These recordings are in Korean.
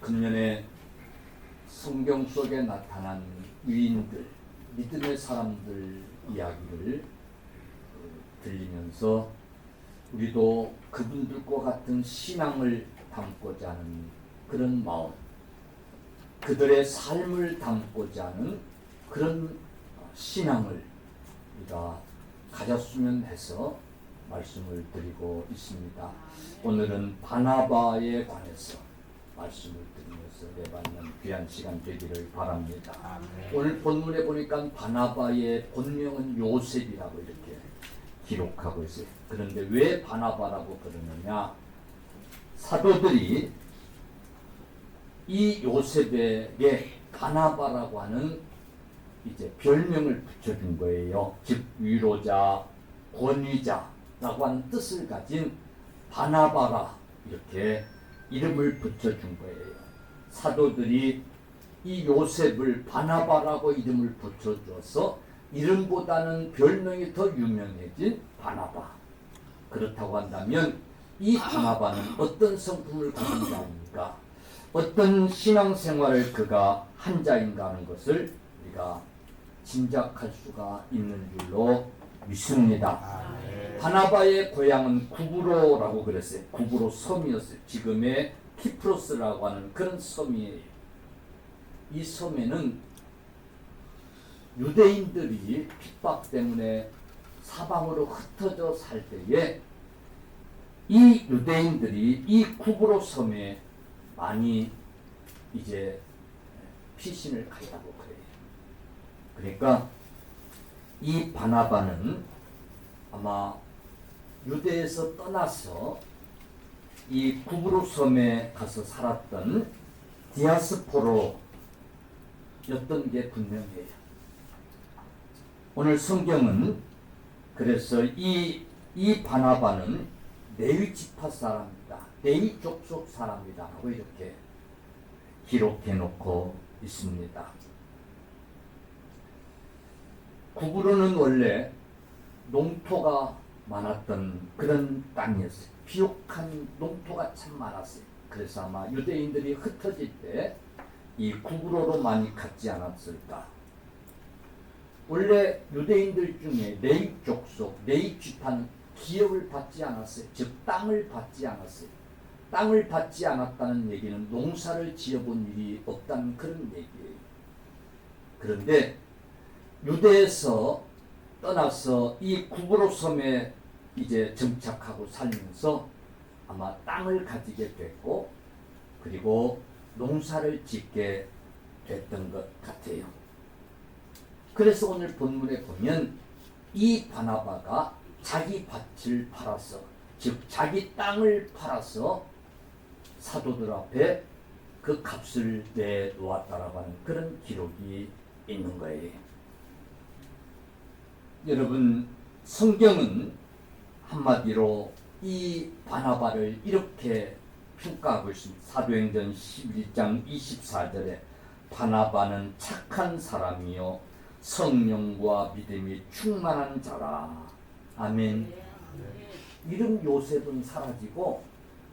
금년에 성경 속에 나타난 위인들, 믿음의 사람들 이야기를 들리면서 우리도 그분들과 같은 신앙을 담고자 하는 그런 마음, 그들의 삶을 담고자 하는 그런 신앙을 우리가 가졌으면 해서 말씀을 드리고 있습니다. 오늘은 바나바에 관해서 말씀을 드리면서 내받는 귀한 시간 되기를 바랍니다. 오늘 본문에 보니까 바나바의 본명은 요셉이라고 이렇게 기록하고 있어요. 그런데 왜 바나바라고 그러느냐? 사도들이 이 요셉에게 바나바라고 하는 이제 별명을 붙여준 거예요. 즉 위로자, 권위자라고 하는 뜻을 가진 바나바라 이렇게 이름을 붙여준 거예요. 사도들이 이 요셉을 바나바라고 이름을 붙여줘서 이름보다는 별명이 더 유명해진 바나바. 그렇다고 한다면 이 바나바는 어떤 성품을 가진 자인가, 어떤 신앙생활을 그가 한 자인가 하는 것을 우리가 짐작할 수가 있는 줄로 믿습니다. 바나바의 고향은 구브로라고 그랬어요. 구브로 섬이었어요. 지금의 키프로스라고 하는 그런 섬이에요. 이 섬에는 유대인들이 핍박 때문에 사방으로 흩어져 살 때에 이 유대인들이 이 구브로 섬에 많이 이제 피신을 갔다고 그래요. 그러니까 이 바나바는 아마 유대에서 떠나서 이 구브로 섬에 가서 살았던 디아스포로였던 게 분명해요. 오늘 성경은 그래서 이 바나바는 레위 지파 사람이다, 레위 족속 사람이다 하고 이렇게 기록해 놓고 있습니다. 구브로는 원래 농토가 많았던 그런 땅이었어요. 비옥한 농토가 참 많았어요. 그래서 아마 유대인들이 흩어질 때 이 구브로로 많이 갔지 않았을까. 원래 유대인들 중에 레위 족속, 레위 지파는 기업을 받지 않았어요. 즉 땅을 받지 않았어요. 땅을 받지 않았다는 얘기는 농사를 지어본 일이 없다는 그런 얘기예요. 그런데 유대에서 떠나서 이 구브로 섬에 이제 정착하고 살면서 아마 땅을 가지게 됐고 그리고 농사를 짓게 됐던 것 같아요. 그래서 오늘 본문에 보면 이 바나바가 자기 밭을 팔아서, 즉 자기 땅을 팔아서 사도들 앞에 그 값을 내놓았다라고 하는 그런 기록이 있는 거예요. 여러분, 성경은 한마디로 이 바나바를 이렇게 평가하고 있습니다. 사도행전 11장 24절에 바나바는 착한 사람이요 성령과 믿음이 충만한 자라. 아멘. 이름 요셉은 사라지고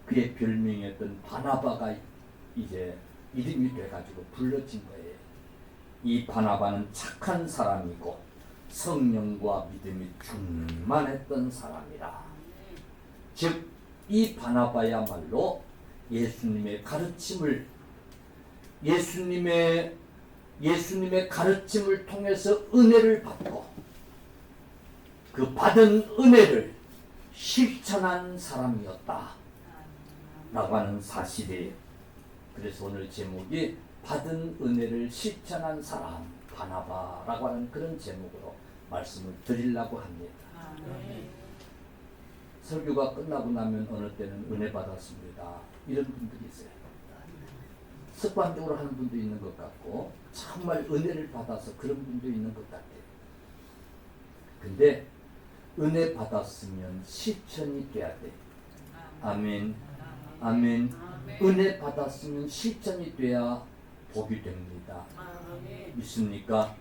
그의 별명이었던 바나바가 이제 이름이 돼가지고 불러진 거예요. 이 바나바는 착한 사람이고 성령과 믿음이 충만했던 사람이라. 즉 이 바나바야말로 예수님의 가르침을 통해서 은혜를 받고 그 받은 은혜를 실천한 사람이었다 라고 하는 사실이에요. 그래서 오늘 제목이 받은 은혜를 실천한 사람 바나바라고 하는 그런 제목으로 말씀을 드리려고 합니다. 설교가 끝나고 나면 어느 때는 은혜 받았습니다 이런 분들이 있어요. 습관적으로 하는 분도 있는 것 같고 정말 은혜를 받아서 그런 분도 있는 것 같아요. 근데 은혜 받았으면 실천이 돼야 돼. 아멘. 아멘. 은혜 받았으면 실천이 돼야 복이 됩니다. 믿습니까?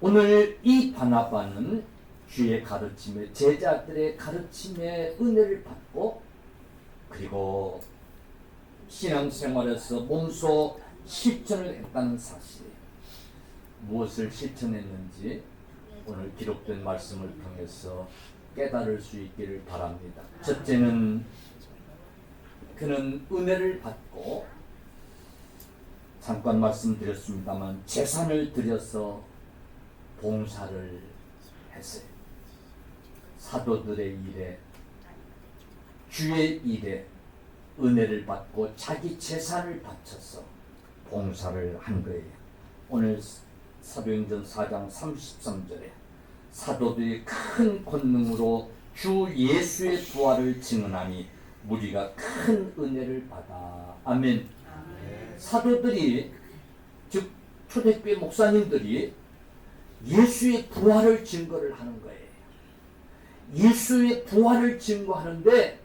오늘 이 바나바는 주의 가르침에, 제자들의 가르침에 은혜를 받고 그리고 신앙생활에서 몸소 실천을 했다는 사실. 무엇을 실천했는지 오늘 기록된 말씀을 통해서 깨달을 수 있기를 바랍니다. 첫째는 그는 은혜를 받고, 잠깐 말씀드렸습니다만 재산을 들여서 봉사를 했어요. 사도들의 일에, 주의 일에 은혜를 받고 자기 재산을 바쳐서 봉사를 한 거예요. 오늘 사도행전 4장 33절에 사도들이 큰 권능으로 주 예수의 부활을 증언하니 무리가 큰 은혜를 받아. 아멘. 사도들이, 즉 초대교회 목사님들이 예수의 부활을 증거를 하는 거예요. 예수의 부활을 증거하는데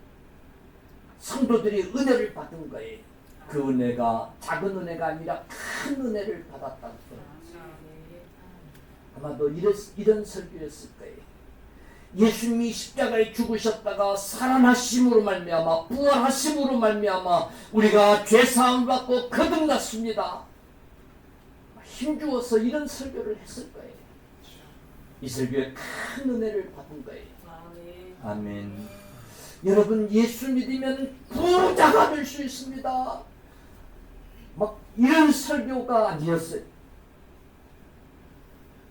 성도들이 은혜를 받은 거예요. 그 은혜가 작은 은혜가 아니라 큰 은혜를 받았다는 거예요. 아마도 이런 설교였을 거예요. 예수님이 십자가에 죽으셨다가 살아나심으로 말미암아, 부활하심으로 말미암아 우리가 죄사함을 받고 거듭났습니다. 힘주어서 이런 설교를 했을 거예요. 이 설교에 큰 은혜를 받은 거예요. 아멘. 여러분, 예수 믿으면 부자가 될 수 있습니다. 막 이런 설교가 아니었어요.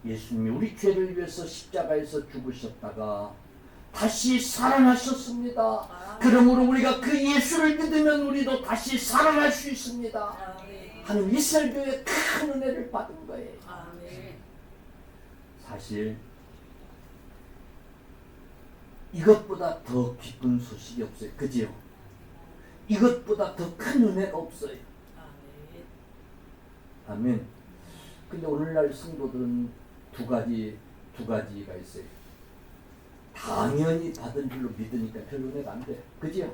예수님이 우리 죄를 위해서 십자가에서 죽으셨다가 다시 살아나셨습니다. 그러므로 우리가 그 예수를 믿으면 우리도 다시 살아날 수 있습니다. 하는 이 설교에 큰 은혜를 받은 거예요. 사실 이것보다 더 기쁜 소식이 없어요. 그지요? 이것보다 더 큰 은혜가 없어요. 아멘. 근데 오늘날 성도들은 두 가지가 있어요. 당연히 받은 줄로 믿으니까 별 은혜가 안 돼. 그지요?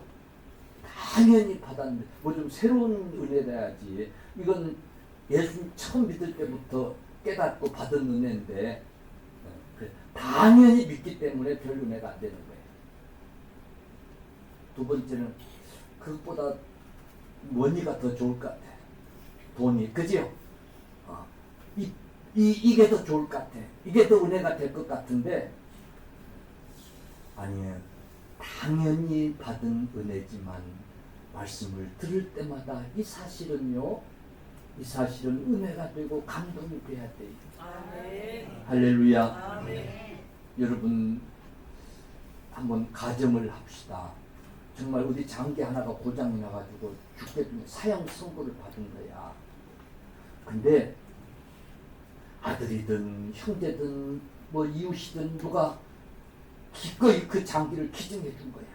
당연히 받았는데 뭐 좀 새로운 은혜라야지. 이건 예수 처음 믿을 때부터 깨닫고 받은 은혜인데 당연히 믿기 때문에 별 은혜가 안 되는 거예요. 두 번째는 그것보다 원리가 더 좋을 것 같아. 돈이. 그지요? 이게 더 좋을 것 같아. 이게 더 은혜가 될 것 같은데 아니에요. 당연히 받은 은혜지만 말씀을 들을 때마다 이 사실은 은혜가 되고 감동이 돼야 돼요. 아멘. 할렐루야. 아멘. 여러분, 한번 가정을 합시다. 정말 우리 장기 하나가 고장이 나가지고 죽게 되면 사형 선고를 받은 거야. 근데 아들이든 형제든 뭐 이웃이든 누가 기꺼이 그 장기를 기증해 준 거야.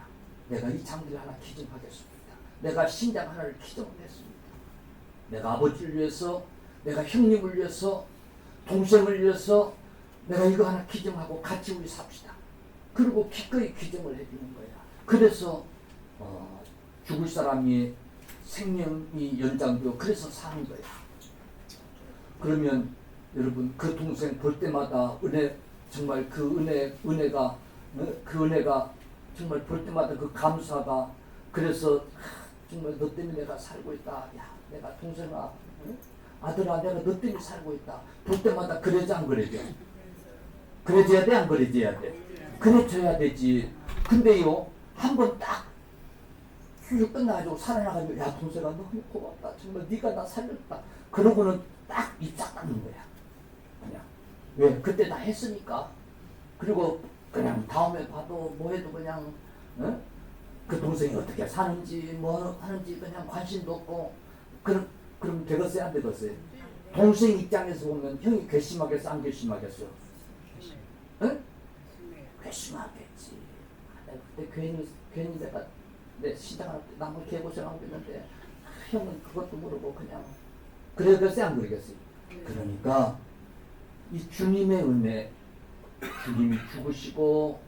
내가 이 장기를 하나 기증하겠습니다. 내가 신장 하나를 기증했습니다. 내가 아버지를 위해서, 내가 형님을 위해서, 동생을 위해서 내가 이거 하나 기증하고 같이 우리 삽시다. 그리고 기꺼이 기증을 해주는 거야. 그래서 죽을 사람이 생명이 연장되고 그래서 사는 거야. 그러면 여러분, 그 동생 볼 때마다 정말 그 은혜가 정말 볼 때마다 그 감사가, 그래서 정말 너 때문에 내가 살고 있다. 야, 내가 동생아, 아들아, 내가 너 때문에 살고 있다. 볼 때마다 그러지 안 그러죠? 그래줘야 돼, 안 그래줘야 돼? 그래줘야 되지. 근데요, 한번 딱 수술 끝나가지고 살아나가지고, 야, 동생아, 너무 고맙다. 정말 네가 나 살렸다. 그러고는 딱 입 딱 닫는 거야. 그냥. 왜? 그때 다 했으니까. 그리고 그냥 다음에 봐도 뭐 해도 그냥 그 동생이 어떻게 사는지 뭐 하는지 그냥 관심도 없고. 그럼 되겠어요, 안 되겠어요? 동생 입장에서 보면 형이 괘씸하겠어, 안 괘씸하겠어? 응? 괘씸하겠지. 그때 괜히 내가 내 시장할 때 남을 개고생하고 있는데 형은 그것도 모르고 그냥 그러겠어요, 안 그러겠어요? 그러니까 이 주님의 은혜, 주님이 죽으시고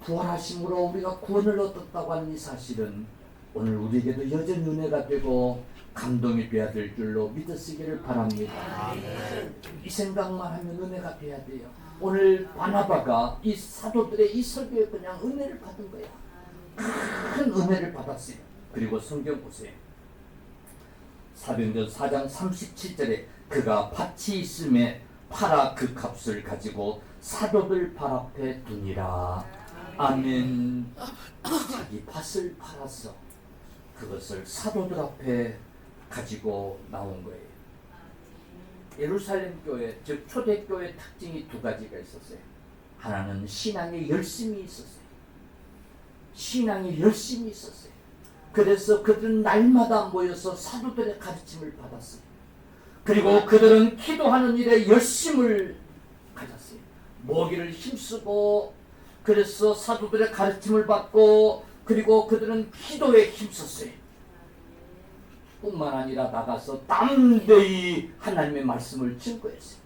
부활하심으로 우리가 구원을 얻었다고 하는 이 사실은 오늘 우리에게도 여전히 은혜가 되고 감동이 되어야 될 줄로 믿으시기를 바랍니다. 이 생각만 하면 은혜가 돼야 돼요. 오늘 바나바가 이 사도들의 이 설교에 그냥 은혜를 받은 거야. 큰 은혜를 받았어요. 그리고 성경 보세요. 사도행전 4장 37절에 그가 밭이 있음에 팔아 그 값을 가지고 사도들 발 앞에 두니라. 아멘. 자기 밭을 팔아서 그것을 사도들 앞에 가지고 나온 거예요. 예루살렘 교회, 즉 초대교회 특징이 두 가지가 있었어요. 하나는 신앙에 열심이 있었어요. 신앙이 열심히 있었어요. 그래서 그들은 날마다 모여서 사도들의 가르침을 받았어요. 그리고 그들은 기도하는 일에 열심을 가졌어요. 모기를 힘쓰고, 그래서 사도들의 가르침을 받고, 그리고 그들은 기도에 힘썼어요. 뿐만 아니라 나가서 담대히 하나님의 말씀을 증거했어요.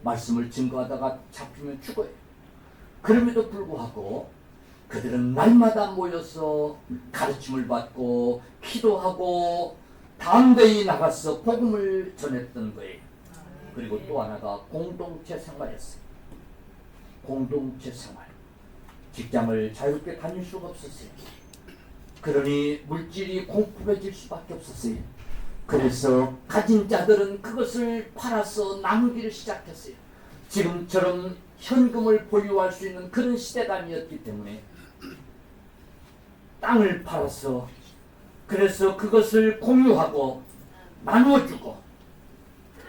말씀을 증거하다가 잡히면 죽어요. 그럼에도 불구하고 그들은 날마다 모여서 가르침을 받고 기도하고 담대히 나가서 복음을 전했던 거예요. 그리고 또 하나가 공동체 생활이었어요. 공동체 생활. 직장을 자유롭게 다닐 수가 없었어요. 그러니 물질이 공급해질 수밖에 없었어요. 그래서 가진 자들은 그것을 팔아서 나누기를 시작했어요. 지금처럼 현금을 보유할 수 있는 그런 시대가 아니었기 때문에 땅을 팔아서 그래서 그것을 공유하고 나누어주고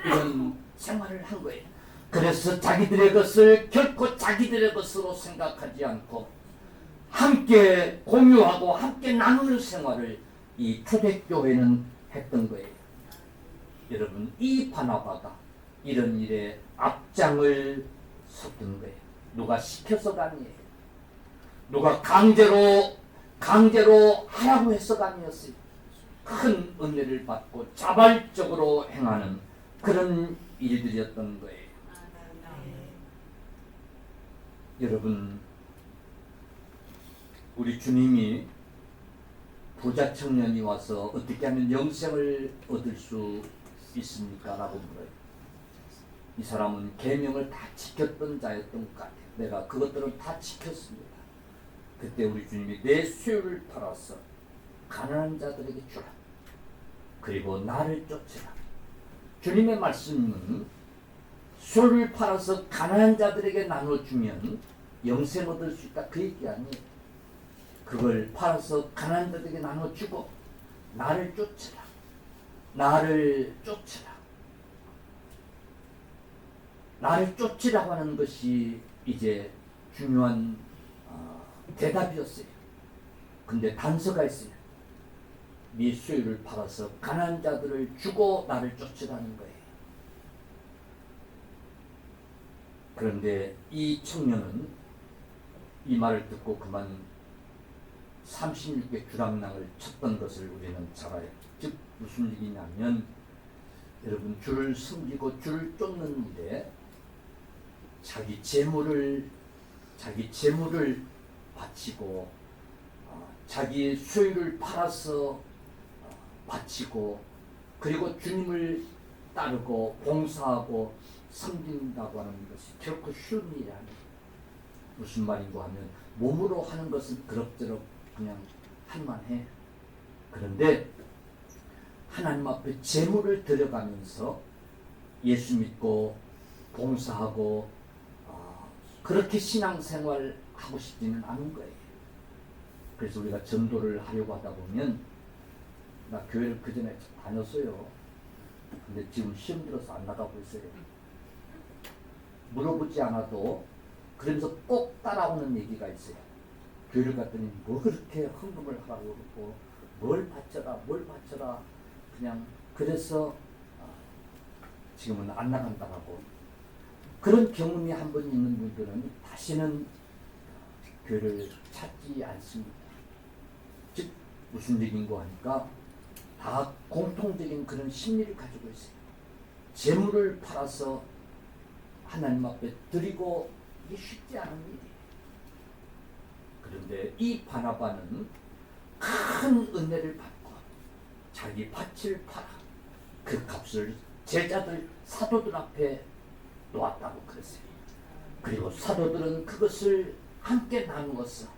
이런 생활을 한 거예요. 그래서 자기들의 것을 결코 자기들의 것으로 생각하지 않고 함께 공유하고 함께 나누는 생활을 이 초대교회는 했던 거예요. 여러분, 이 바나바가 이런 일에 앞장을 섰던 거예요. 누가 시켜서가 아니에요. 누가 강제로 하라고 해서가 아니었어요. 큰 은혜를 받고 자발적으로 행하는 그런 일들이었던 거예요. 여러분, 우리 주님이 부자 청년이 와서 어떻게 하면 영생을 얻을 수 있습니까? 라고 물어요. 이 사람은 계명을 다 지켰던 자였던 것 같아요. 내가 그것들을 다 지켰습니다. 그때 우리 주님이 내 소유를 팔아서 가난한 자들에게 주라. 그리고 나를 쫓으라. 주님의 말씀은 소유를 팔아서 가난한 자들에게 나눠주면 영생 얻을 수 있다, 그 얘기 아니에요. 그걸 팔아서 가난한 자들에게 나눠주고 나를 쫓으라. 나를 쫓으라. 나를 쫓으라고 하는 것이 이제 중요한 대답이었어요. 근데 단서가 있어요. 네 소유를 팔아서 가난한 자들을 주고 나를 쫓으라는 거예요. 그런데 이 청년은 이 말을 듣고 그만 36개 주랑락을 쳤던 것을 우리는 잘 알아요. 즉 무슨 얘기냐면, 여러분, 주를 섬기고 주를 쫓는 일에 자기 재물을 바치고 자기 소유를 팔아서 바치고 그리고 주님을 따르고 봉사하고 섬긴다고 하는 것이 결코 쉬운 일이 아니에요. 무슨 말인가 하면 몸으로 하는 것은 그럭저럭 그냥 할만해. 그런데 하나님 앞에 재물을 들여가면서 예수 믿고 봉사하고 그렇게 신앙생활 하고 싶지는 않은 거예요. 그래서 우리가 전도를 하려고 하다 보면, 나 교회를 그 전에 다녔어요. 근데 지금 시험 들어서 안 나가고 있어요. 물어보지 않아도 그러면서 꼭 따라오는 얘기가 있어요. 교회를 갔더니 뭐 그렇게 헌금을 하라고 그러고 뭘 바쳐라 그냥 그래서 지금은 안 나간다고. 그런 경험이 한 번 있는 분들은 다시는 교회를 찾지 않습니다. 즉 무슨 얘기인가 하니까 다 공통적인 그런 심리를 가지고 있어요. 재물을 팔아서 하나님 앞에 드리고 이게 쉽지 않은 일이에요. 그런데 이 바나바는 큰 은혜를 받고 자기 밭을 팔아 그 값을 제자들 사도들 앞에 놓았다고 그랬어요. 그리고 사도들은 그것을 함께 나누어서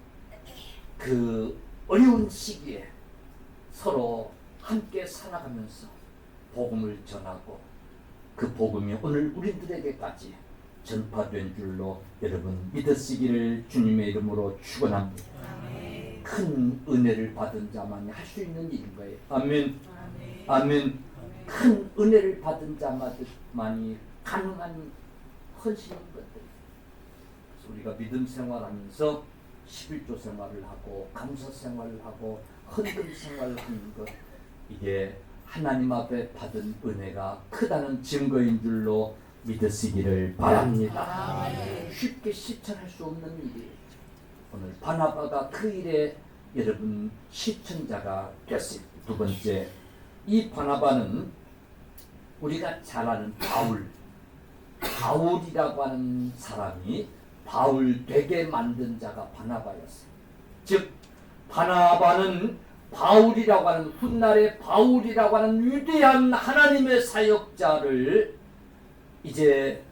그 어려운 시기에 서로 함께 살아가면서 복음을 전하고 그 복음이 오늘 우리들에게까지 전파된 줄로 여러분 믿으시기를 주님의 이름으로 축원합니다. 큰 은혜를 받은 자만이 할 수 있는 일인 거예요. 아멘. 아멘. 큰 은혜를 받은 자만이 가능한 헌신인 것들. 그래서 우리가 믿음 생활하면서 11조 생활을 하고 감사 생활을 하고 헌금 생활을 하는 것, 이게 하나님 앞에 받은 은혜가 크다는 증거인 줄로 믿으시기를 바랍니다. 쉽게 실천할 수 없는 일이에요. 오늘 바나바가 그 일에 여러분 시천자가 됐습니다. 두 번째, 이 바나바는 우리가 잘 아는 바울이라고 하는 사람이 바울 되게 만든 자가 바나바였어요. 즉 바나바는 바울이라고 하는 훗날의 바울이라고 하는 위대한 하나님의 사역자를 이제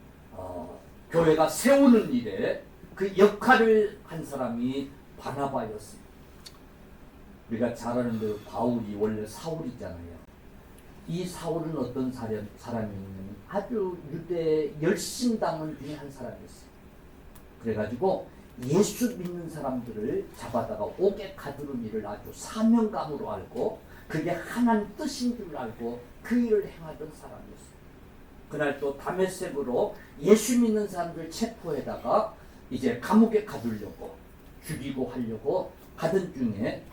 교회가 세우는 일에 그 역할을 한 사람이 바나바였어요. 우리가 잘 아는 대로 바울이 원래 사울이잖아요. 이 사울은 어떤 사람이냐면 아주 유대 열심당원 중에 한 사람이었어요. 그래가지고 예수 믿는 사람들을 잡아다가 옥에 가두는 일을 아주 사명감으로 알고 그게 하나님 뜻인 줄 알고 그 일을 행하던 사람이었어요. 그날 또 다메섹으로 예수 믿는 사람들 체포해다가 이제 감옥에 가두려고 죽이고 하려고 가던 중에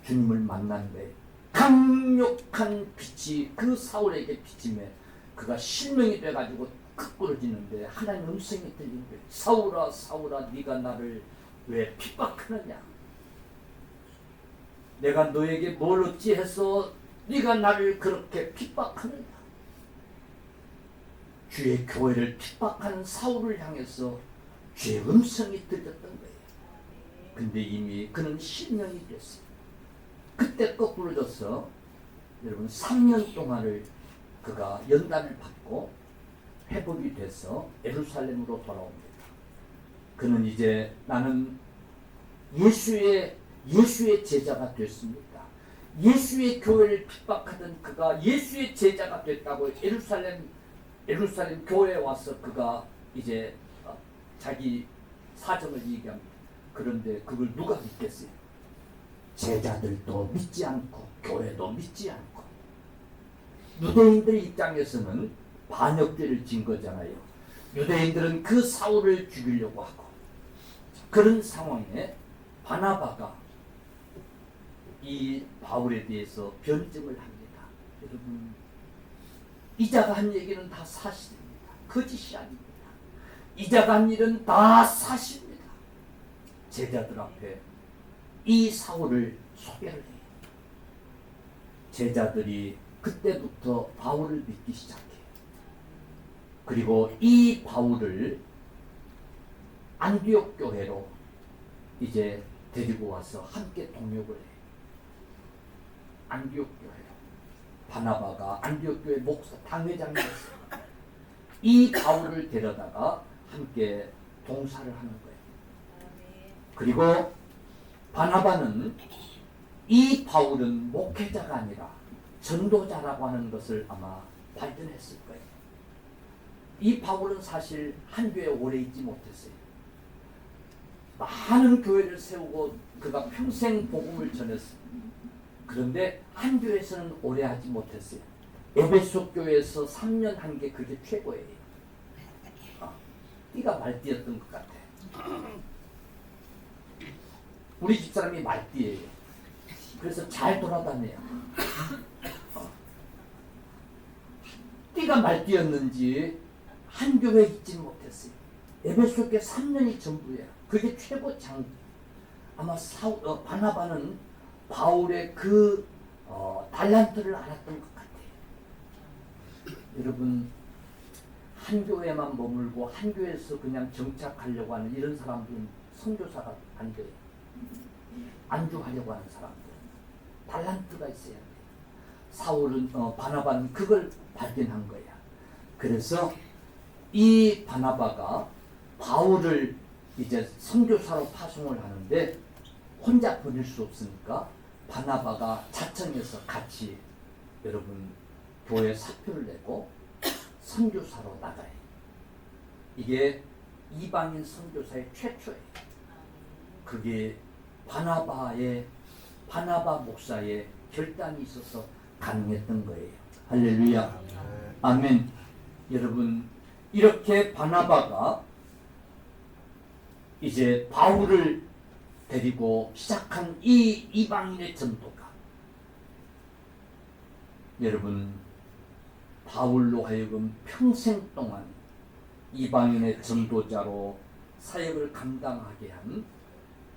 주님을 만난 거예요. 강력한 빛이 그 사울에게 비침에 그가 실명이 돼가지고 끄꾸러지는데 하나님 음성이 들린 거예요. 사울아 사울아 네가 나를 왜 핍박하느냐? 내가 너에게 뭘 어찌해서 네가 나를 그렇게 핍박하느냐? 주의 교회를 핍박하는 사울을 향해서 주의 음성이 들렸던 거예요. 근데 이미 그는 실명이 됐어요. 그때 거꾸로져서 여러분 3년 동안을 그가 연단을 받고 회복이 돼서 예루살렘으로 돌아옵니다. 그는 이제 나는 예수의 제자가 됐습니다. 예수의 교회를 핍박하던 그가 예수의 제자가 됐다고 예루살렘 교회에 와서 그가 이제 자기 사정을 얘기합니다. 그런데 그걸 누가 믿겠어요? 제자들도 믿지 않고 교회도 믿지 않고 유대인들 입장에서는 반역죄를 진 거잖아요. 유대인들은 그 사울을 죽이려고 하고 그런 상황에 바나바가 이 바울에 대해서 변증을 합니다. 여러분 이자가 한 얘기는 다 사실입니다. 거짓이 아닙니다. 이자가 한 일은 다 사실입니다. 제자들 앞에 이 사울을 소개를 해요. 제자들이 그때부터 바울을 믿기 시작해요. 그리고 이 바울을 안디옥 교회로 이제 데리고 와서 함께 동역을 해요. 안디옥 교회로. 바나바가 안디옥 교회 목사 당회장이었어요. 이 바울을 데려다가 함께 동사를 하는 거예요. 그리고 바나바는 이 바울은 목회자가 아니라 전도자라고 하는 것을 아마 발견했을 거예요. 이 바울은 사실 한 교회에 오래 있지 못했어요. 많은 교회를 세우고 그가 평생 복음을 전했어요. 그런데 한 교회에서는 오래 하지 못했어요. 에베소 교회에서 3년 한 게 그게 최고예요. 띠가 말띠였던 것 같아. 우리 집사람이 말띠예요. 그래서 잘 돌아다녀요. 띠가 말띠였는지 한 교회에 있지 못했어요. 에베소 교회 3년이 전부예요. 그게 최고 장. 아마 바나바는 바울의 그 달란트를 알았던 것 같아요. 여러분 한 교회만 머물고 한 교회에서 그냥 정착하려고 하는 이런 사람들은 선교사가 안 돼요. 안주하려고 하는 사람들 달란트가 있어야 돼요. 바나바는 그걸 발견한 거야. 그래서 이 바나바가 바울을 이제 선교사로 파송을 하는데 혼자 보낼 수 없으니까 바나바가 자청해서 같이 여러분 교회 사표를 내고 선교사로 나가요. 이게 이방인 선교사의 최초예요. 그게 바나바 목사의 결단이 있어서 가능했던 거예요. 할렐루야. 아멘. 여러분, 이렇게 바나바가 이제 바울을 데리고 시작한 이 이방인의 전도가, 여러분, 바울로 하여금 평생 동안 이방인의 전도자로 사역을 감당하게 한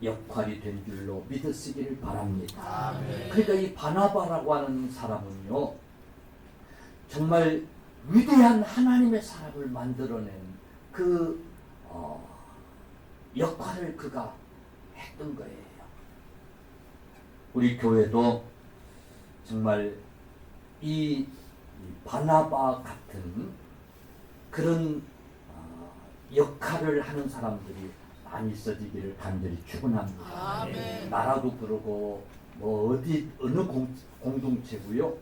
역할이 된 줄로 믿으시기를 바랍니다. 아멘. 그러니까 이 바나바라고 하는 사람은요, 정말 위대한 하나님의 사람을 만들어낸 그 역할을 그가 했던 거예요. 우리 교회도 정말 이 바나바 같은 그런 역할을 하는 사람들이 많이 있어지기를 간절히 축원합니다. 아멘. 나라도 그러고 뭐 어디 어느 공동체고요,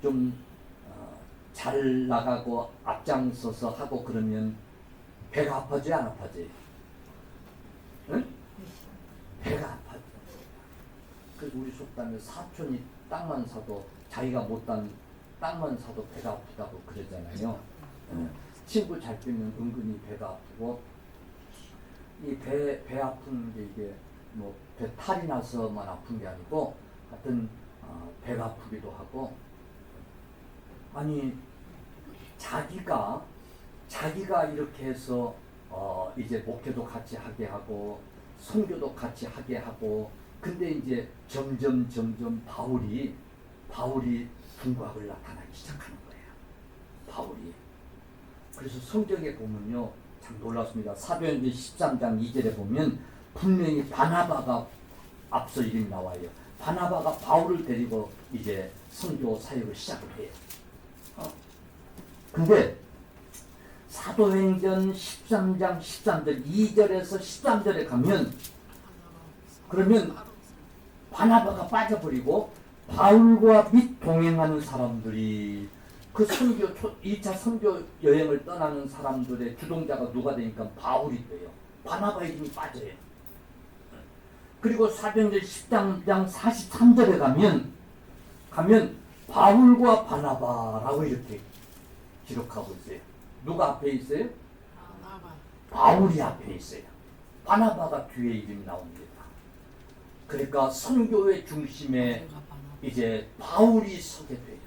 좀 잘 나가고 앞장서서 하고 그러면 배가 아파지 안 아파지? 응? 배가 아파지. 그래서 우리 속담에 사촌이 땅만 사도 자기가 못단 땅만 사도 배가 아프다고 그러잖아요. 친구 잘 빼면 은근히 배가 아프고, 이 배 아픈 게 이게 뭐 배탈이 나서만 아픈 게 아니고 하여튼 배가 아프기도 하고, 아니 자기가 이렇게 해서 이제 목회도 같이 하게 하고 선교도 같이 하게 하고, 근데 이제 점점 바울이 둔곽을 나타나기 시작하는 거예요. 바울이. 그래서 성경에 보면요, 참 놀랍습니다. 사도행전 13장 2절에 보면 분명히 바나바가 앞서 이름이 나와요. 바나바가 바울을 데리고 이제 선교 사역을 시작을 해요. 근데 사도행전 13장 13절 2절에서 13절에 가면, 그러면 바나바가 빠져버리고 바울과 및 동행하는 사람들이, 그 선교 1차 선교 여행을 떠나는 사람들의 주동자가 누가 되니까 바울이 돼요. 바나바 이름이 빠져요. 그리고 사도행전 10장 43절에 가면 바울과 바나바라고 이렇게 기록하고 있어요. 누가 앞에 있어요? 바울이 앞에 있어요. 바나바가 뒤에 이름이 나옵니다. 그러니까 선교의 중심에 이제 바울이 서게 돼요.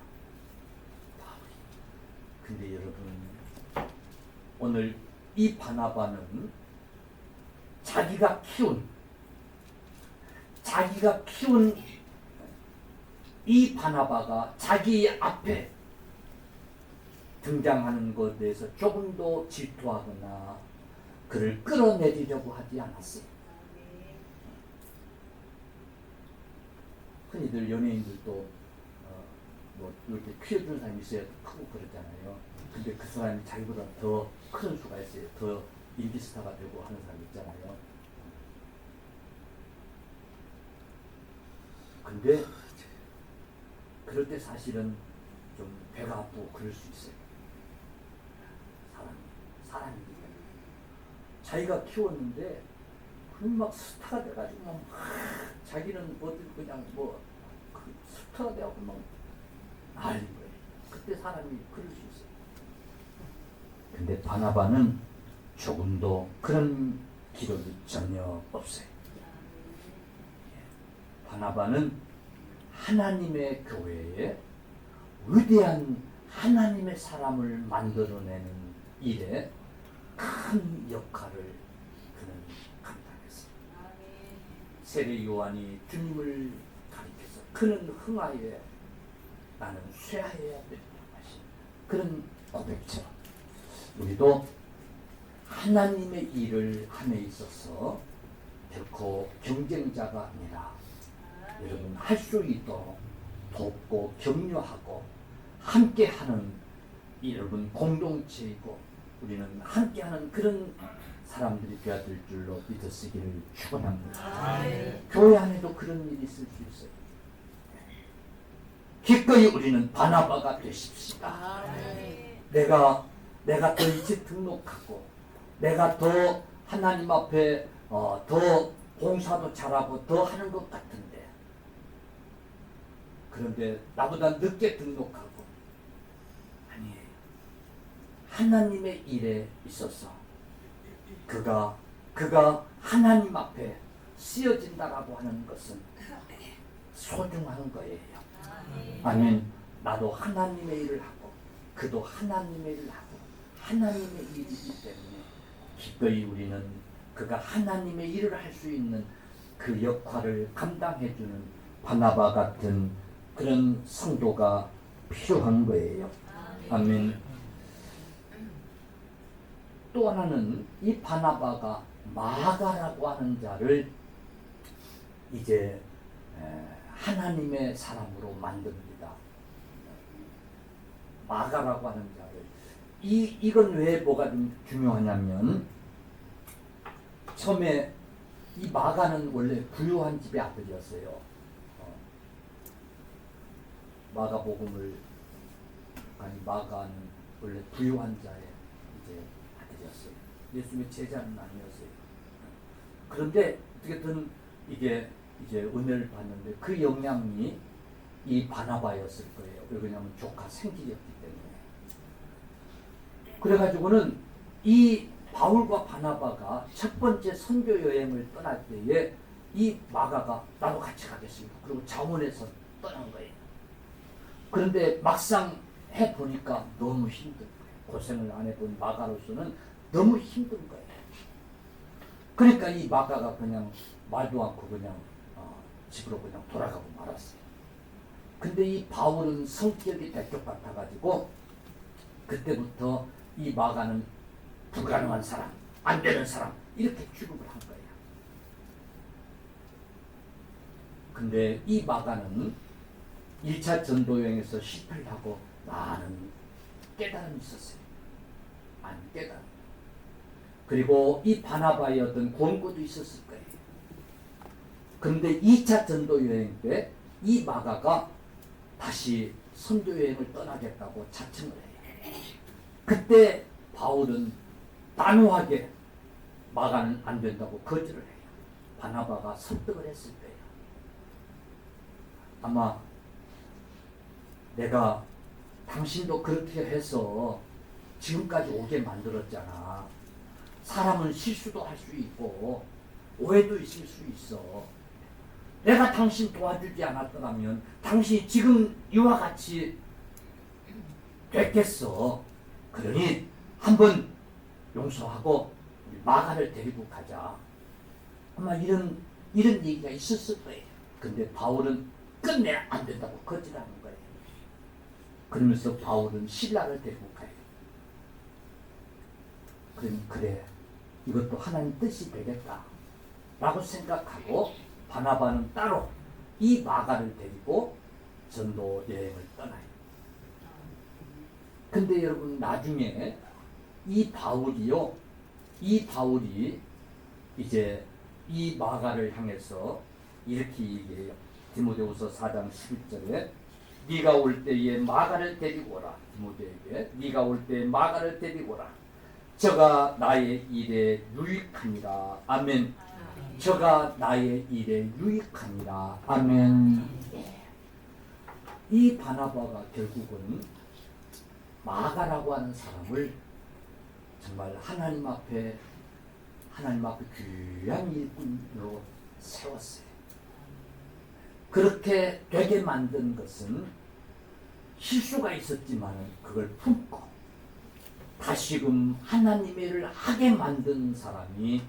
바울이. 근데 여러분, 오늘 이 바나바는 자기가 키운 이 바나바가 자기 앞에 등장하는 것에 대해서 조금도 질투하거나 그를 끌어내리려고 하지 않았어요. 흔히들 연예인들도 뭐 이렇게 키워주는 사람이 있어야 크고 그러잖아요. 근데 그 사람이 자기보다 더 큰 수가 있어요. 더 인기스타가 되고 하는 사람이 있잖아요. 근데 그럴 때 사실은 좀 배가 아프고 그럴 수 있어요. 사람이기 때문에. 자기가 키웠는데 그냥 막 스타가 돼가지고 막 자기는 어디 그냥 뭐 그 스타가 돼가지고 막 난린 거예요. 그때 사람이 그럴 수 있어요. 근데 바나바는 조금도 그런 기록이 전혀 없어요. 바나바는 하나님의 교회에 위대한 하나님의 사람을 만들어내는 일에 큰 역할을 그는 감당했어요. 세례 요한이 주님을 가리켜서 그는 흥하에 나는 쇠하여야 된다고 하신 그런 고백처럼, 우리도 하나님의 일을 함에 있어서 결코 경쟁자가 아니라 여러분 할 수 있도록 돕고 격려하고 함께하는 여러분 공동체이고, 우리는 함께하는 그런 사람들이 되어야 될 줄로 믿으시기를 축원합니다. 교회 안에도 그런 일이 있을 수 있어요. 기꺼이 우리는 바나바가 되십시다. 내가 더 일찍 등록하고 내가 더 하나님 앞에 더 봉사도 잘하고 더 하는 것 같은데, 그런데 나보다 늦게 등록하고, 아니에요. 하나님의 일에 있어서 그가 하나님 앞에 쓰여진다라고 하는 것은 소중한 거예요. 아멘. 나도 하나님의 일을 하고 그도 하나님의 일을 하고 하나님의 일이기 때문에 기꺼이 우리는 그가 하나님의 일을 할 수 있는 그 역할을 감당해주는 바나바 같은 그런 성도가 필요한 거예요. 아멘. 또 하나는 이 바나바가 마가라고 하는 자를 이제 하나님의 사람으로 만듭니다. 마가라고 하는 자를. 이건 왜 뭐가 좀 중요하냐면, 처음에 이 마가는 원래 부유한 집의 아들이었어요. 마가는 원래 부유한 자의 이제 아들이었어요. 예수님의 제자는 아니었어요. 그런데 어떻게든 이게 이제 은혜를 받는데 그 영향이 이 바나바였을 거예요. 왜냐하면 조카 생길이었기 때문에. 그래가지고는 이 바울과 바나바가 첫 번째 선교 여행을 떠날 때에 이 마가가 나도 같이 가겠습니다. 그리고 자원해서 떠난 거예요. 그런데 막상 해보니까 너무 힘든 거예요. 고생을 안 해본 마가로서는 너무 힘든 거예요. 그러니까 이 마가가 그냥 말도 않고 그냥 집으로 그냥 돌아가고 말았어요. 근데 이 바울은 성격이 대쪽 같아가지고 그때부터 이 마가는 불가능한 사람, 안 되는 사람, 이렇게 취급을 한 거예요. 근데 이 마가는 1차 전도여행에서 실패를 하고 많은 깨달음이 있었어요. 안 깨달음. 그리고 이 바나바의 어떤 권고도 있었을 거예요. 그런데 2차 전도여행 때 이 마가가 다시 선교여행을 떠나겠다고 자청을 해요. 그때 바울은 단호하게 마가는 안 된다고 거절을 해요. 바나바가 설득을 했을 거예요. 아마 내가 당신도 그렇게 해서 지금까지 오게 만들었잖아. 사람은 실수도 할 수 있고 오해도 있을 수 있어. 내가 당신 도와주지 않았더라면 당신이 지금 이와 같이 됐겠어. 그러니 한번 용서하고 마가를 데리고 가자. 아마 이런 얘기가 있었을 거예요. 근데 바울은 끝내 안 된다고 거절하는 거예요. 그러면서 바울은 실라를 데리고 가요. 그래 이것도 하나님 뜻이 되겠다 라고 생각하고 바나바는 따로 이 마가를 데리고 전도 여행을 떠나요. 근데 여러분 나중에 이 바울이 이제 이 마가를 향해서 이렇게 얘기해요. 디모데후서 4장 11절에 네가 올 때에 마가를 데리고 오라. 디모데에게 네가 올 때에 마가를 데리고 오라. 저가 나의 일에 유익하니라. 아멘. 저가 나의 일에 유익하니라. 아멘. 이 바나바가 결국은 마가라고 하는 사람을 정말 하나님 앞에 귀한 일꾼으로 세웠어요. 그렇게 되게 만든 것은 실수가 있었지만 그걸 품고 다시금 하나님의 일을 하게 만든 사람이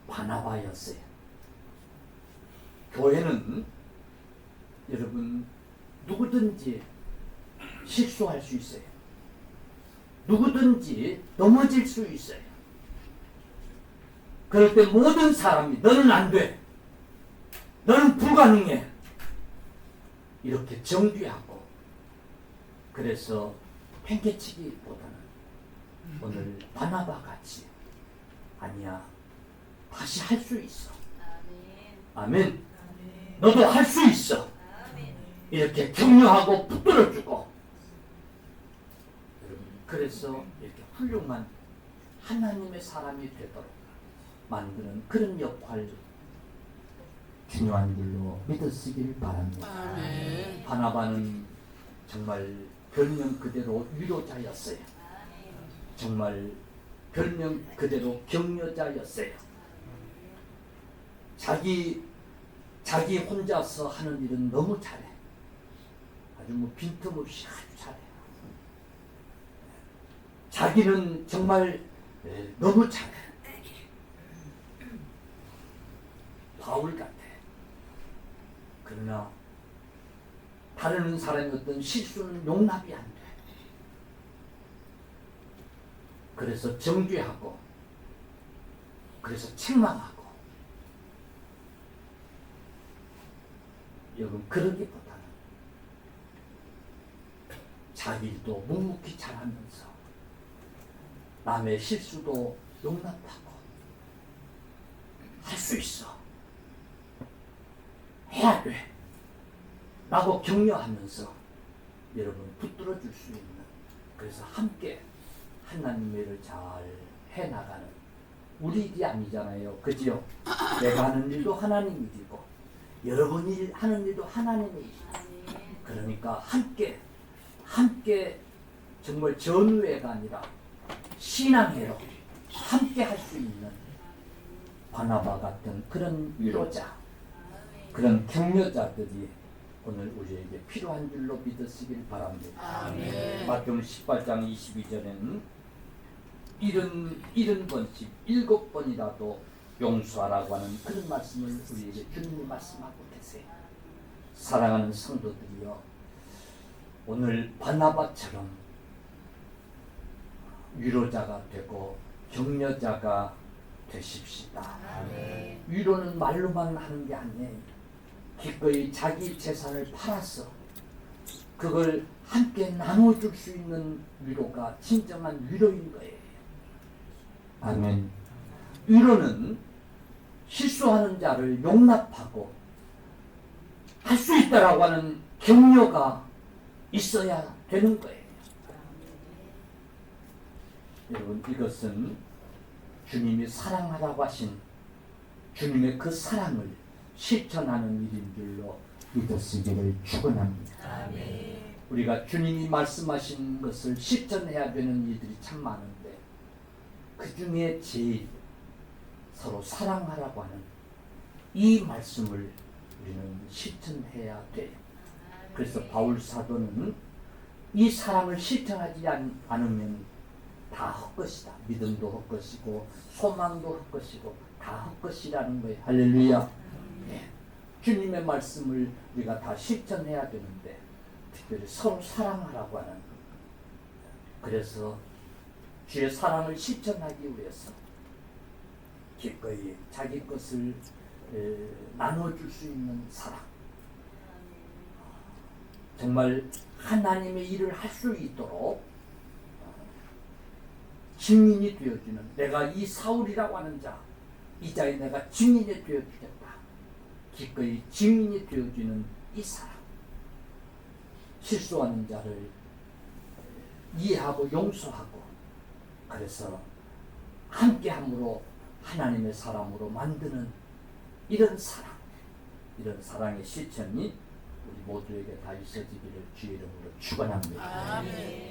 바나바였어요. 교회는 여러분 누구든지 실수할 수 있어요. 누구든지 넘어질 수 있어요. 그럴 때 모든 사람이 너는 안 돼. 너는 불가능해. 이렇게 정죄하고 그래서 팽개치기보다는 오늘 바나바 같이 아니야. 다시 할 수 있어. 아멘. 너도 할 수 있어. 이렇게 격려하고 붙들어주고, 여러분, 그래서 이렇게 훌륭한 하나님의 사람이 되도록 만드는 그런 역할, 중요한 줄로 믿으시길 바랍니다. 아멘. 바나바는 정말 별명 그대로 위로자였어요. 정말 별명 그대로 격려자였어요. 자기 혼자서 하는 일은 너무 잘해. 아주 뭐 빈틈없이 아주 잘해. 자기는 정말 너무 잘해. 바울 같아. 그러나 다른 사람의 어떤 실수는 용납이 안 돼. 그래서 정죄하고, 그래서 책망하고, 여러분, 그러기보다는 자기 일도 묵묵히 잘하면서 남의 실수도 용납하고 할 수 있어, 해야 돼 라고 격려하면서 여러분 붙들어 줄 수 있는, 그래서 함께 하나님의 일을 잘 해나가는 우리 일이 아니잖아요. 그지요? 내가 하는 일도 하나님 일이고, 여러분이 하는 일도 하나님의 일이고, 그러니까 함께 정말 전우회가 아니라 신앙회로 함께 할 수 있는 바나바 같은 그런 위로자, 그런 격려자들이 오늘 우리에게 필요한 줄로 믿으시길 바랍니다. 아멘. 마태복음 18장 22절에는 70번씩 7번이라도 용서하라고 하는 그런 말씀을 우리에게 주님이 말씀하고 계세요. 사랑하는 성도들이여, 오늘 바나바처럼 위로자가 되고 격려자가 되십시다. 위로는 말로만 하는 게 아니에요. 기꺼이 자기 재산을 팔아서 그걸 함께 나눠줄 수 있는 위로가 진정한 위로인 거예요. 아멘. 위로는 실수하는 자를 용납하고 할 수 있다라고 하는 격려가 있어야 되는 거예요. 여러분, 이것은 주님이 사랑하라고 하신 주님의 그 사랑을 실천하는 일인 줄로 믿으시기를 축원합니다. 아멘. 우리가 주님이 말씀하신 것을 실천해야 되는 일들이 참 많은데, 그 중에 제일 서로 사랑하라고 하는 이 말씀을 우리는 실천해야 돼요. 그래서 바울 사도는 이 사랑을 실천하지 않으면 다 헛것이다. 믿음도 헛것이고 소망도 헛것이고 다 헛것이라는 거예요. 할렐루야. 네. 주님의 말씀을 우리가 다 실천해야 되는데, 특별히 서로 사랑하라고 하는, 그래서 주의 사랑을 실천하기 위해서 기꺼이 자기 것을 나눠줄 수 있는 사랑, 정말 하나님의 일을 할 수 있도록 증인이 되어주는, 내가 이 사울이라고 하는 자, 이 자에 내가 증인이 되어주겠다, 기꺼이 증인이 되어주는 이 사랑, 실수하는 자를 이해하고 용서하고, 그래서 함께함으로 하나님의 사람으로 만드는 이런 사랑, 이런 사랑의 실천이 우리 모두에게 다 있어지기를 주의 이름으로 축원합니다. 아멘.